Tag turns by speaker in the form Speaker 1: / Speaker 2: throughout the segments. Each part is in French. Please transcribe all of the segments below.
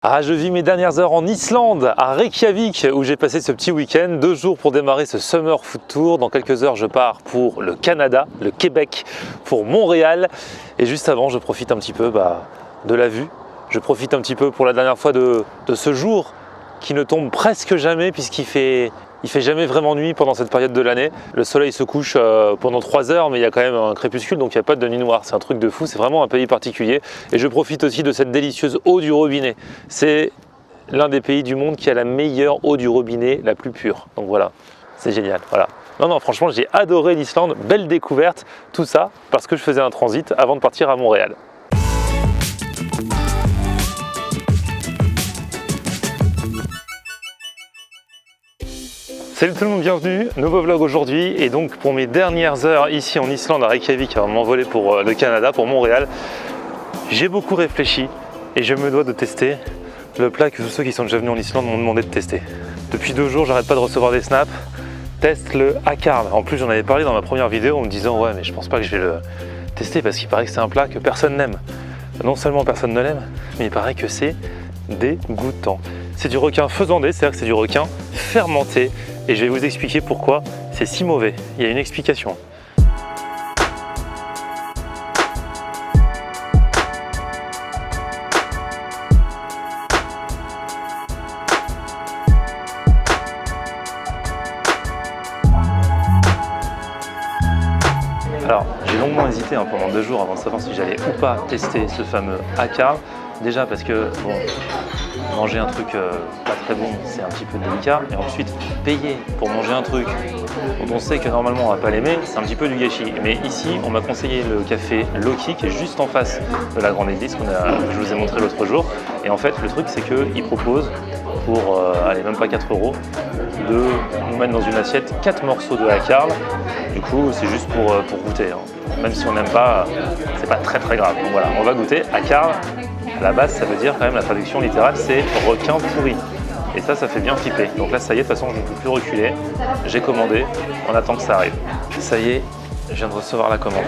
Speaker 1: Ah, je vis mes dernières heures en Islande, à Reykjavik, où j'ai passé ce petit week-end, 2 jours pour démarrer ce Summer Food Tour. Dans quelques heures, je pars pour le Canada, le Québec, pour Montréal. Et juste avant, je profite un petit peu de la vue. Je profite un petit peu pour la dernière fois de ce jour qui ne tombe presque jamais puisqu'il fait jamais vraiment nuit pendant cette période de l'année. Le soleil se couche pendant 3 heures, mais il y a quand même un crépuscule, donc il n'y a pas de nuit noire. C'est un truc de fou, c'est vraiment un pays particulier. Et je profite aussi de cette délicieuse eau du robinet. C'est l'un des pays du monde qui a la meilleure eau du robinet, la plus pure. Donc voilà, c'est génial. Voilà. Non, franchement, j'ai adoré l'Islande, belle découverte, tout ça parce que je faisais un transit avant de partir à Montréal. Salut tout le monde, bienvenue, nouveau vlog aujourd'hui et donc pour mes dernières heures ici en Islande à Reykjavik avant de m'envoler pour le Canada, pour Montréal, j'ai beaucoup réfléchi et je me dois de tester le plat que tous ceux qui sont déjà venus en Islande m'ont demandé de tester. Depuis 2 jours, j'arrête pas de recevoir des snaps, teste le hakarl. En plus j'en avais parlé dans ma première vidéo en me disant ouais mais je pense pas que je vais le tester parce qu'il paraît que c'est un plat que personne n'aime. Non seulement personne ne l'aime, mais il paraît que c'est dégoûtant. C'est du requin faisandé, c'est-à-dire que c'est du requin fermenté. Et je vais vous expliquer pourquoi c'est si mauvais. Il y a une explication. Alors, j'ai longuement hésité pendant 2 jours avant de savoir si j'allais ou pas tester ce fameux hakarl. Déjà parce que, bon, manger un truc pas très bon, c'est un petit peu délicat. Et ensuite, payer pour manger un truc dont on sait que normalement on va pas l'aimer, c'est un petit peu du gâchis. Mais ici, on m'a conseillé le café Loki, qui est juste en face de la grande église que je vous ai montré l'autre jour. Et en fait, le truc, c'est qu'il propose pour, allez, même pas 4 €, de nous mettre dans une assiette 4 morceaux de hakarl. Du coup, c'est juste pour goûter. Même si on n'aime pas, c'est pas très grave. Donc voilà, on va goûter hakarl. À la base, ça veut dire quand même, la traduction littérale, c'est requin pourri. Et ça fait bien flipper. Donc là, ça y est, de toute façon, je ne peux plus reculer. J'ai commandé, on attend que ça arrive. Ça y est, je viens de recevoir la commande.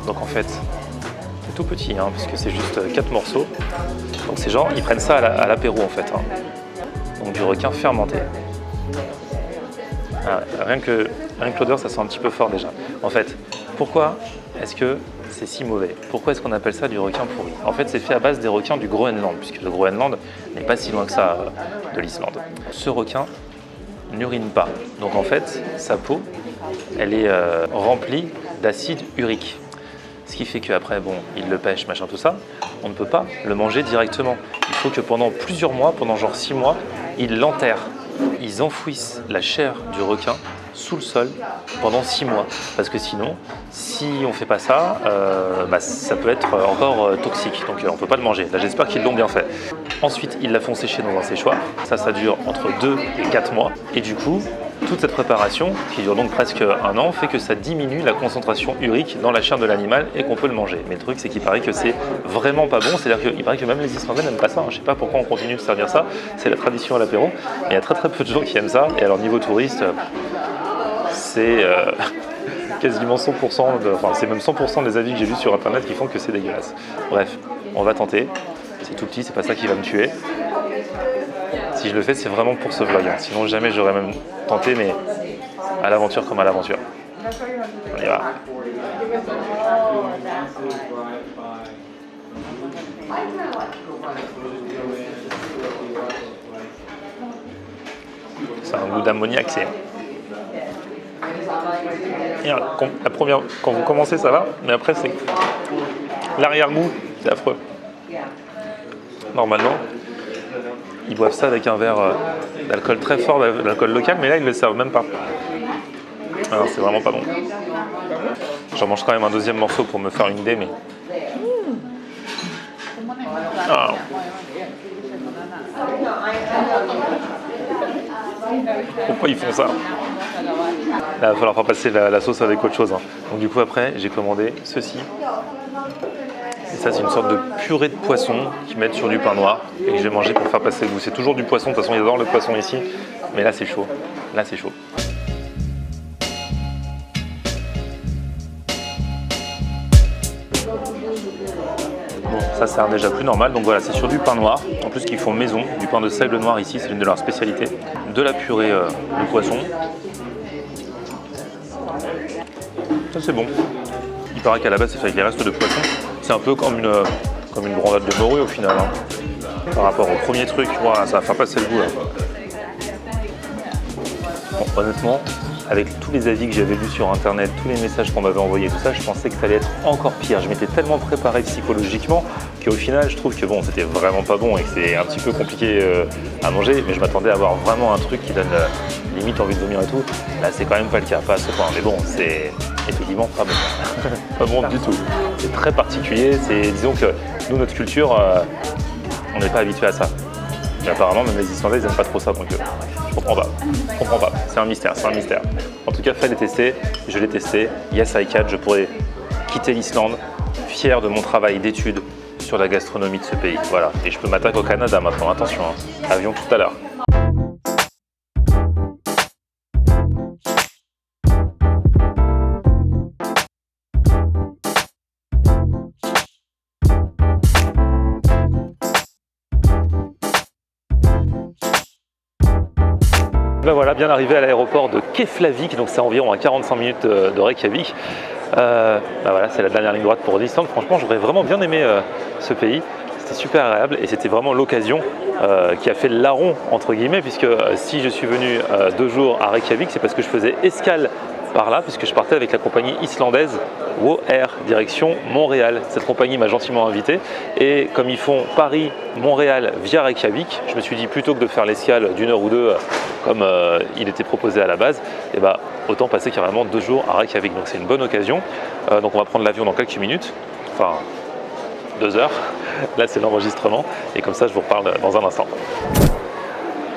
Speaker 1: Donc en fait, c'est tout petit, puisque c'est juste 4 morceaux. Donc ces gens, ils prennent ça à l'apéro en fait. Donc du requin fermenté. Rien que l'odeur, ça sent un petit peu fort déjà. En fait, pourquoi est-ce que c'est si mauvais? Pourquoi est-ce qu'on appelle ça du requin pourri? En fait, c'est fait à base des requins du Groenland, puisque le Groenland n'est pas si loin que ça de l'Islande. Ce requin n'urine pas. Donc en fait, sa peau, elle est remplie d'acide urique. Ce qui fait qu'après, bon, il le pêche, machin, tout ça, on ne peut pas le manger directement. Il faut que pendant plusieurs mois, pendant genre 6 mois, ils l'enterrent. Ils enfouissent la chair du requin sous le sol pendant 6 mois. Parce que sinon, si on ne fait pas ça, ça peut être encore toxique. Donc on ne peut pas le manger. Là, j'espère qu'ils l'ont bien fait. Ensuite, ils la font sécher dans un séchoir. Ça dure entre 2 et 4 mois. Et du coup, toute cette préparation, qui dure donc presque 1 an, fait que ça diminue la concentration urique dans la chair de l'animal et qu'on peut le manger. Mais le truc, c'est qu'il paraît que c'est vraiment pas bon. C'est-à-dire qu'il paraît que même les Islandais n'aiment pas ça. Je sais pas pourquoi on continue de servir ça. C'est la tradition à l'apéro. Mais il y a très peu de gens qui aiment ça. Et alors, niveau touriste, c'est quasiment 100%, c'est même 100% des avis que j'ai vus sur internet qui font que c'est dégueulasse. Bref, on va tenter. C'est tout petit, c'est pas ça qui va me tuer. Si je le fais, c'est vraiment pour ce vlog. Sinon, jamais j'aurais même tenté, mais à l'aventure comme à l'aventure. On y va. C'est un goût d'ammoniac, c'est... La première, quand vous commencez, ça va, mais après, c'est l'arrière-goût, c'est affreux. Normalement, ils boivent ça avec un verre d'alcool très fort, d'alcool local, mais là, ils ne le servent même pas. Alors, c'est vraiment pas bon. J'en mange quand même un 2e morceau pour me faire une idée, mais... Ah. Pourquoi ils font ça? Là, il va falloir faire passer la sauce avec autre chose. Donc du coup, après, j'ai commandé ceci. Et ça, c'est une sorte de purée de poisson qu'ils mettent sur du pain noir et que j'ai mangé pour faire passer le goût. C'est toujours du poisson, de toute façon, ils adorent le poisson ici. Mais là, c'est chaud. Là, c'est chaud. Bon, Ça a l'air déjà plus normal. Donc voilà, c'est sur du pain noir. En plus, qu'ils font maison, du pain de seigle noir ici, c'est une de leurs spécialités. De la purée de poisson. Ça c'est bon. Il paraît qu'à la base c'est fait avec les restes de poisson. C'est un peu comme une brandade de morue au final. Hein. Par rapport au premier truc, voilà, ça va faire passer le goût là. Bon, honnêtement, avec tous les avis que j'avais lus sur internet, tous les messages qu'on m'avait envoyés, tout ça, je pensais que ça allait être encore pire. Je m'étais tellement préparé psychologiquement qu'au final, je trouve que bon, c'était vraiment pas bon et que c'est un petit peu compliqué à manger, mais je m'attendais à avoir vraiment un truc qui donne limite envie de vomir et tout. Là, c'est quand même pas le cas, pas à ce point. Mais bon, c'est effectivement pas bon. Pas bon du tout. C'est très particulier. Disons que nous, notre culture, on n'est pas habitué à ça. Et apparemment, même les Islandais, ils n'aiment pas trop ça, donc je comprends pas. Je comprends pas. C'est un mystère, c'est un mystère. En tout cas, fallait tester. Je l'ai testé. Yes, I can. Je pourrais quitter l'Islande, fier de mon travail d'études sur la gastronomie de ce pays. Voilà. Et je peux m'attaquer au Canada maintenant. Attention, hein. Avion tout à l'heure. Ben voilà, bien arrivé à l'aéroport de Keflavik, donc c'est environ à 45 minutes de Reykjavik. Ben voilà, c'est la dernière ligne droite pour l'Islande. Franchement, j'aurais vraiment bien aimé ce pays. C'était super agréable et c'était vraiment l'occasion qui a fait le larron, entre guillemets, puisque si je suis venu 2 jours à Reykjavik, c'est parce que je faisais escale par là, puisque je partais avec la compagnie islandaise WOW Air, direction Montréal. Cette compagnie m'a gentiment invité et comme ils font Paris-Montréal via Reykjavik, je me suis dit plutôt que de faire l'escale d'1 heure ou 2 comme il était proposé à la base, et bah, autant passer carrément 2 jours à Reykjavik. Donc c'est une bonne occasion. Donc on va prendre l'avion dans quelques minutes, enfin 2 heures. Là c'est l'enregistrement et comme ça je vous reparle dans un instant.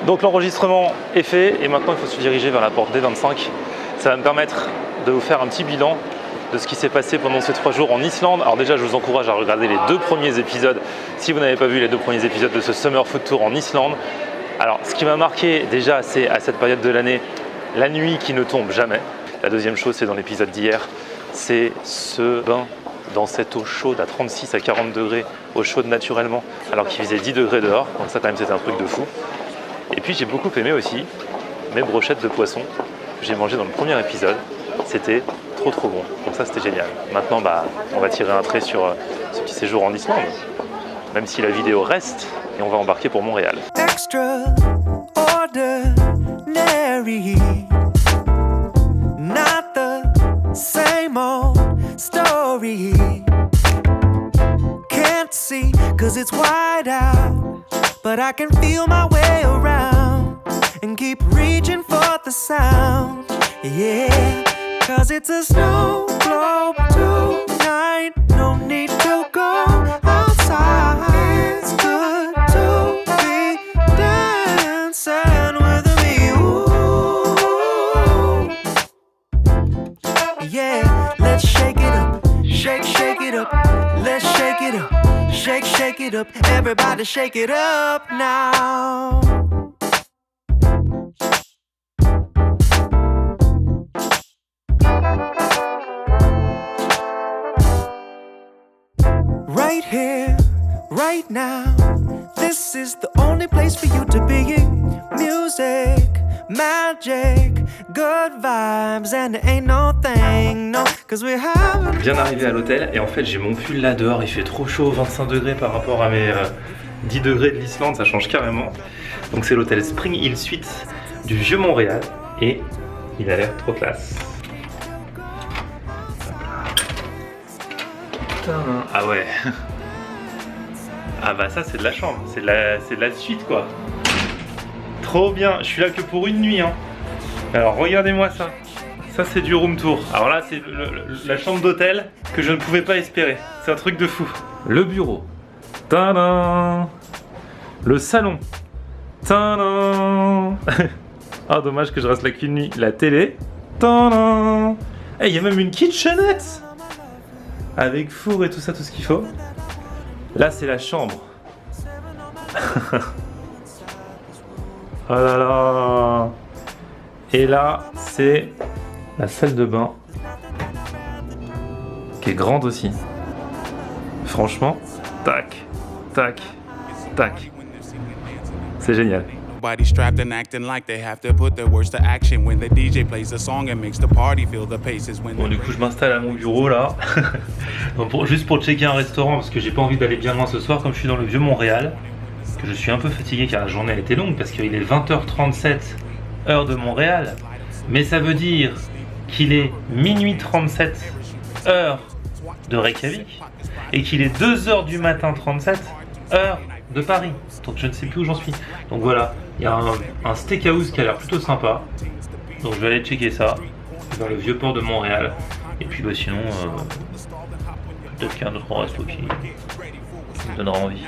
Speaker 1: Donc l'enregistrement est fait et maintenant il faut se diriger vers la porte D25. Ça va me permettre de vous faire un petit bilan de ce qui s'est passé pendant ces 3 jours en Islande. Alors déjà, je vous encourage à regarder les 2 premiers épisodes si vous n'avez pas vu les 2 premiers épisodes de ce Summer Food Tour en Islande. Alors, ce qui m'a marqué déjà, c'est à cette période de l'année, la nuit qui ne tombe jamais. La deuxième chose, c'est dans l'épisode d'hier, c'est ce bain dans cette eau chaude à 36 à 40 degrés, eau chaude naturellement, alors qu'il faisait 10 degrés dehors. Donc ça, quand même, c'était un truc de fou. Et puis, j'ai beaucoup aimé aussi mes brochettes de poisson que j'ai mangé dans le premier épisode. C'était trop bon. Donc ça, c'était génial. Maintenant, bah, on va tirer un trait sur ce petit séjour en Islande, même si la vidéo reste, et on va embarquer pour Montréal. Extraordinary, not the same old story. Can't see, cause it's wide out, but I can feel my way around and keep reaching for the sound. Yeah, cause it's a snow globe tonight. No need to go outside. It's good to be dancing with me. Ooh. Yeah, let's shake it up. Shake it up. Let's shake it up. Shake it up. Everybody shake it up now. Right here, right now, this is the only place for you to be. Music, magic, good vibes, and there ain't no thing, no, cause we're having... Bien arrivé à l'hôtel, et en fait j'ai mon pull là dehors, il fait trop chaud, 25 degrés par rapport à mes 10 degrés de l'Islande, ça change carrément. Donc c'est l'hôtel Spring Hill Suites du Vieux Montréal, et il a l'air trop classe. Ah ouais. Ah bah ça c'est de la chambre, c'est de la suite quoi. Trop bien, je suis là que pour une nuit hein. Alors regardez-moi ça. Ça c'est du room tour. Alors là c'est la chambre d'hôtel que je ne pouvais pas espérer. C'est un truc de fou. Le bureau. Tadam. Le salon. Tadam. Ah dommage que je reste là qu'une nuit. La télé. Tadam. Eh, il y a même une kitchenette avec four et tout ça, tout ce qu'il faut. Là, c'est la chambre. Oh là là. Et là, c'est la salle de bain, qui est grande aussi. Franchement, tac, tac, tac. C'est génial.
Speaker 2: Body strapped and acting like they have to put their words to action when the DJ plays a song and makes the party feel the paces when.
Speaker 1: Bon, du coup, je m'installe à mon bureau là, donc juste pour checker un restaurant parce que j'ai pas envie d'aller bien loin ce soir, comme je suis dans le vieux Montréal, que je suis un peu fatigué car la journée a été longue parce qu'il est 20h37 heure de Montréal, mais ça veut dire qu'il est minuit 37 heure de Reykjavik et qu'il est 2h du matin 37 heure de Paris. Donc je ne sais plus où j'en suis. Donc voilà, il y a un steakhouse qui a l'air plutôt sympa. Donc je vais aller checker ça dans le vieux port de Montréal. Et puis bah sinon, peut-être qu'il y a un autre resto qui me donnera envie.